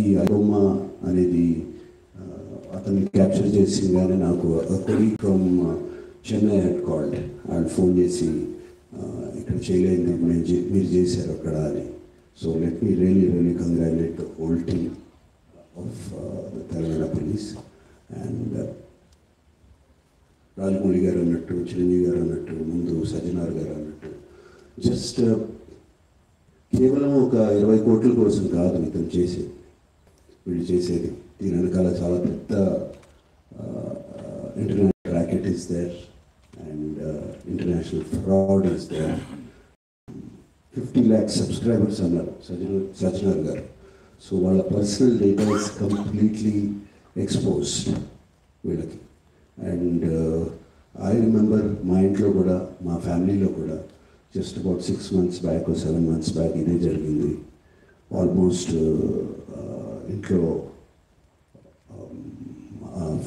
ఈ అరోమ అనేది అతన్ని క్యాప్చర్ చేసిందని నాకు colleague from Chennai had called. వాళ్ళు ఫోన్ చేసి ఇక్కడ చేయలేదు మీరు చేశారు అక్కడ అని. So let me really congratulate the whole team of the Telangana police. And Rajamouli గారు అన్నట్టు, చిరంజీవి గారు అన్నట్టు, ముందు సజ్జనార్ గారు అన్నట్టు, జస్ట్ కేవలం ఒక 20 కోట్ల కోసం కాదు ఇతను చేసేది, వీళ్ళు చేసేది. దీని వెనకాల చాలా పెద్ద international racket is there and international fraud is there. 50 lakhs subscribers అన్నారు సజ్జనార్ గారు. సో వాళ్ళ పర్సనల్ డేటాస్ కంప్లీట్లీ ఎక్స్పోజ్డ్ వీళ్ళకి. అండ్ ఐ రిమెంబర్ మా ఇంట్లో కూడా, మా ఫ్యామిలీలో కూడా just about 6 months back, 7 months back ఇదే జరిగింది. ఆల్మోస్ట్ ఇంట్లో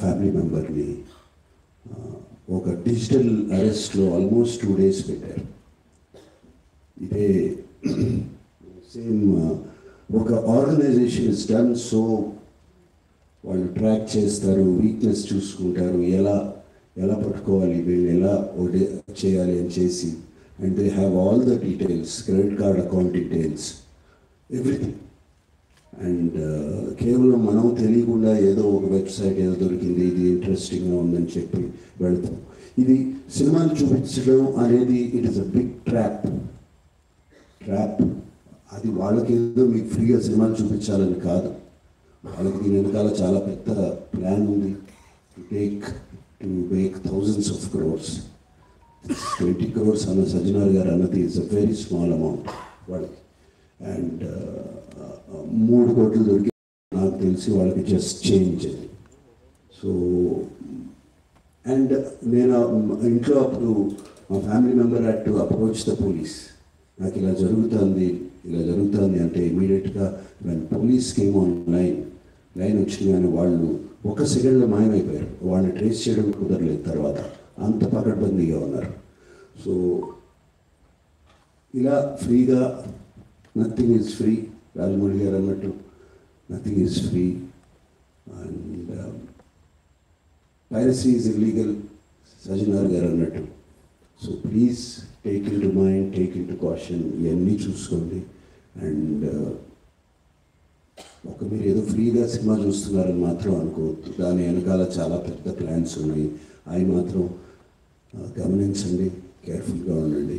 ఫ్యామిలీ మెంబర్ని ఒక డిజిటల్ అరెస్ట్లో ఆల్మోస్ట్ 2 days పెట్టారు. ఇదే సేమ్ ఒక ఆర్గనైజేషన్ ఇస్ డన్. సో వాళ్ళు ట్రాక్ చేస్తారు, వీక్నెస్ చూసుకుంటారు, ఎలా పట్టుకోవాలి, వీళ్ళు ఎలా చేయాలి అని చేసి. And they have all the details, credit card account details, everything. And కేవలం మనం తెలియకుండా ఏదో ఒక వెబ్సైట్ ఏదో దొరికింది, ఇది ఇంట్రెస్టింగ్గా ఉందని చెప్పి వెళ్తాం. ఇది సినిమాలు చూపించడం అనేది it is a big trap. అది వాళ్ళకి ఏదో మీకు ఫ్రీగా సినిమాలు చూపించాలని కాదు, వాళ్ళకి దీని వెనకాల చాలా పెద్ద ప్లాన్ ఉంది. To make thousands of crores. 20 crores అన్న సజ్జనార్ గారు అన్నది it's a very small amount వాళ్ళకి. అండ్ 3 కోట్లు దొరికి నాకు తెలిసి వాళ్ళకి జస్ట్ చేంజ్ అది. సో అండ్ నేను ఇంట్లో అప్పుడు మా family member had to approach the police. నాకు ఇలా జరుగుతుంది అంటే ఇమీడియట్గా పోలీస్ కేమ్ ఆన్ లైన్ వచ్చింది. కానీ వాళ్ళు 1 సెకండ్లో మాయమైపోయారు. వాళ్ళని ట్రేస్ చేయడం కుదరలేదు తర్వాత, అంత పకడ్బందీగా ఉన్నారు. సో ఇలా ఫ్రీగా, నథింగ్ ఈజ్ ఫ్రీ, రాజమౌళి గారు అన్నట్టు nothing is free. And piracy is illegal, Sajjanar గారు అన్నట్టు. So please take in to mind, take in to caution, ఇవన్నీ చూసుకోండి. అండ్ మీరు ఏదో ఫ్రీగా సినిమా చూస్తున్నారని మాత్రం అనుకోవద్దు, దాని వెనకాల చాలా పెద్ద ప్లాన్స్ ఉన్నాయి. అవి మాత్రం గమనించండి, కేర్ఫుల్గా ఉండండి.